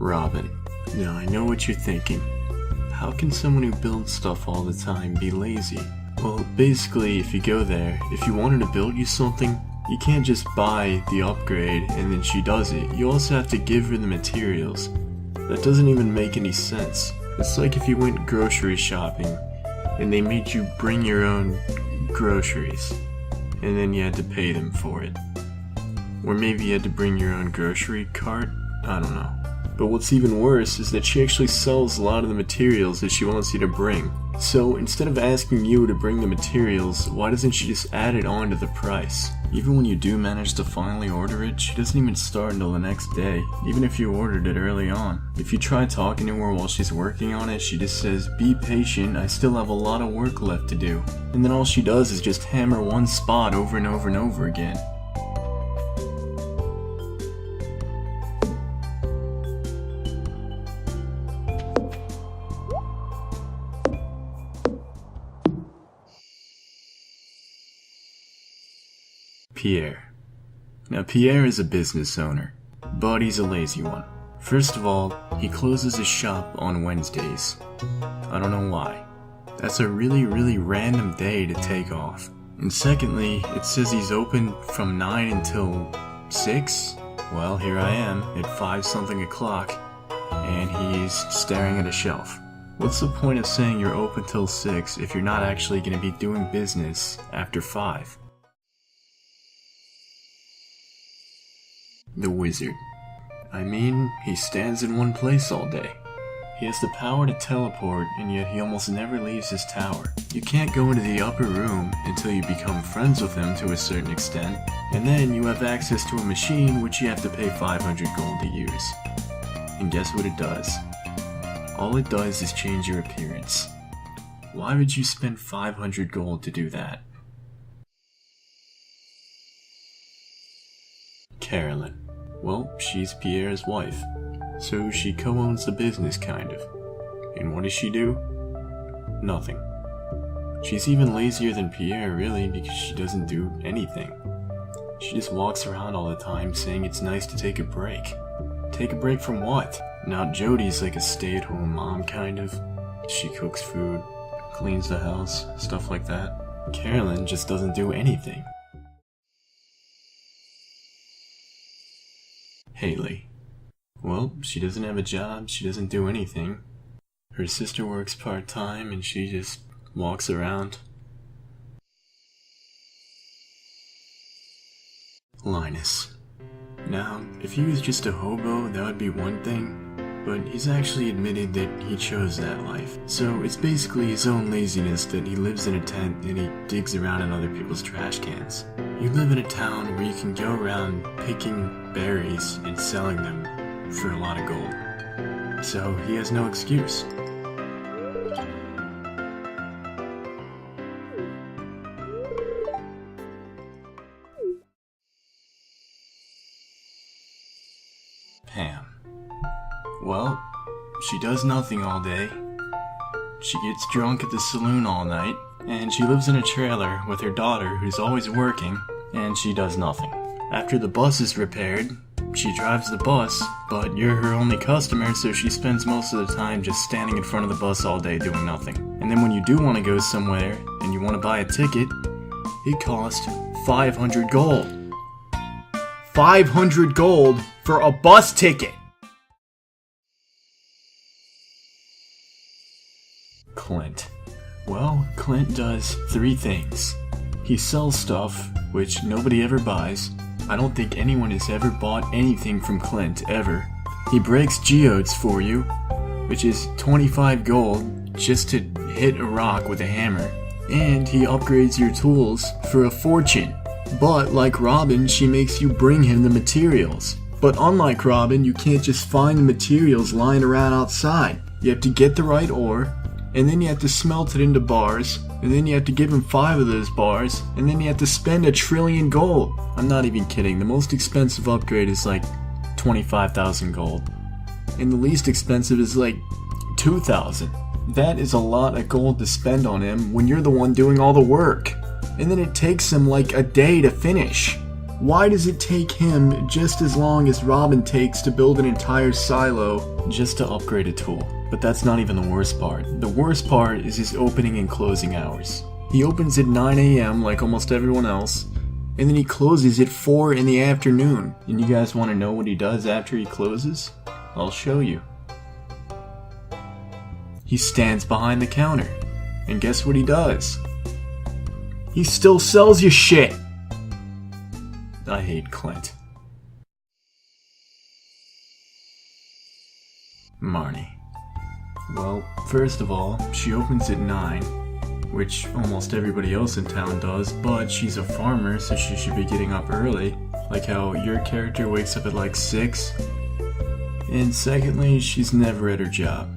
Robin, now I know what you're thinking. How can someone who builds stuff all the time be lazy? Well, basically, if you go there, if you want her to build you something, you can't just buy the upgrade and then she does it. You also have to give her the materials. That doesn't even make any sense. It's like if you went grocery shopping and they made you bring your own groceries and then you had to pay them for it. Or maybe you had to bring your own grocery cart? I don't know. But what's even worse is that she actually sells a lot of the materials that she wants you to bring. So instead of asking you to bring the materials, why doesn't she just add it on to the price? Even when you do manage to finally order it, she doesn't even start until the next day, even if you ordered it early on. If you try talking to her while she's working on it, she just says, "Be patient, I still have a lot of work left to do." And then all she does is just hammer one spot over and over and over again. Pierre. Now Pierre is a business owner, but he's a lazy one. First of all, he closes his shop on Wednesdays. I don't know why. That's a really random day to take off. And secondly, it says he's open from 9 until 6. Well, here I am at 5 something o'clock, and he's staring at a shelf. What's the point of saying you're open till 6 if you're not actually going to be doing business after 5? The wizard. I mean, he stands in one place all day. He has the power to teleport, and yet he almost never leaves his tower. You can't go into the upper room until you become friends with him to a certain extent, and then you have access to a machine which you have to pay 500 gold to use. And guess what it does? All it does is change your appearance. Why would you spend 500 gold to do that? Carolyn. Well, she's Pierre's wife, so she co-owns the business, kind of. And what does she do? Nothing. She's even lazier than Pierre, really, because she doesn't do anything. She just walks around all the time saying it's nice to take a break. Take a break from what? Now Jody's like a stay-at-home mom, kind of. She cooks food, cleans the house, stuff like that. Carolyn just doesn't do anything. Haley. Well, she doesn't have a job, she doesn't do anything. Her sister works part-time and she just walks around. Linus. Now, if he was just a hobo, that would be one thing, but he's actually admitted that he chose that life. So it's basically his own laziness that he lives in a tent and he digs around in other people's trash cans. You live in a town where you can go around picking berries and selling them for a lot of gold. So he has no excuse. Pam. Well, she does nothing all day. She gets drunk at the saloon all night, and she lives in a trailer with her daughter who's always working, and she does nothing. After the bus is repaired, she drives the bus, but you're her only customer, so she spends most of the time just standing in front of the bus all day doing nothing. And then when you do want to go somewhere, and you want to buy a ticket, it costs 500 gold. 500 gold for a bus ticket! Clint. Well, Clint does 3 things. He sells stuff, which nobody ever buys. I don't think anyone has ever bought anything from Clint, ever. He breaks geodes for you, which is 25 gold just to hit a rock with a hammer. And he upgrades your tools for a fortune. But like Robin, she makes you bring him the materials. But unlike Robin, you can't just find the materials lying around outside. You have to get the right ore, and then you have to smelt it into bars, and then you have to give him 5 of those bars, and then you have to spend 1 trillion gold. I'm not even kidding, the most expensive upgrade is like 25,000 gold. And the least expensive is like 2,000. That is a lot of gold to spend on him when you're the one doing all the work. And then it takes him like a day to finish. Why does it take him just as long as Robin takes to build an entire silo just to upgrade a tool? But that's not even the worst part. The worst part is his opening and closing hours. He opens at 9 a.m. like almost everyone else, and then he closes at 4 in the afternoon. And you guys want to know what he does after he closes? I'll show you. He stands behind the counter. And guess what he does? He still sells you shit! I hate Clint. Marnie. Well, first of all, she opens at 9, which almost everybody else in town does, but she's a farmer, so she should be getting up early, like how your character wakes up at like 6. And secondly, she's never at her job.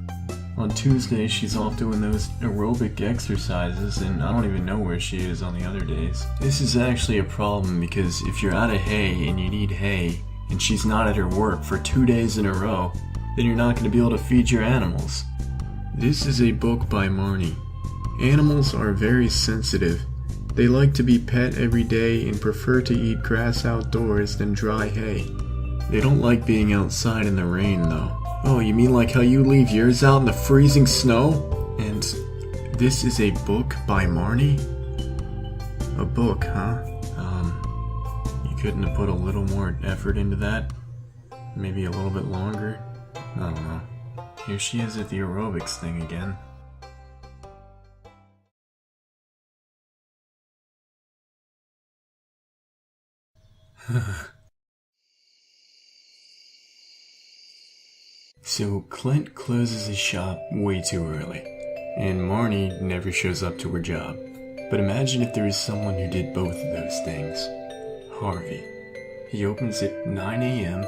On Tuesday, she's off doing those aerobic exercises, and I don't even know where she is on the other days. This is actually a problem because if you're out of hay and you need hay, and she's not at her work for 2 days in a row, then you're not going to be able to feed your animals. This is a book by Marnie. Animals are very sensitive. They like to be pet every day and prefer to eat grass outdoors than dry hay. They don't like being outside in the rain though. Oh, you mean like how you leave yours out in the freezing snow? And this is a book by Marnie? A book, huh? You couldn't have put a little more effort into that? Maybe a little bit longer? I don't know. Here she is at the aerobics thing again. So Clint closes his shop way too early, and Marnie never shows up to her job. But imagine if there was someone who did both of those things. Harvey. He opens at 9 a.m.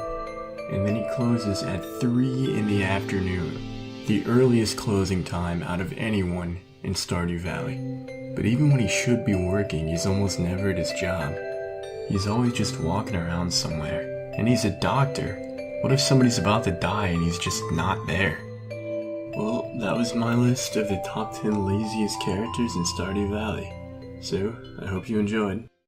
and then he closes at 3 in the afternoon, the earliest closing time out of anyone in Stardew Valley. But even when he should be working, he's almost never at his job. He's always just walking around somewhere. And he's a doctor. What if somebody's about to die and he's just not there? Well, that was my list of the top 10 laziest characters in Stardew Valley. So, I hope you enjoyed.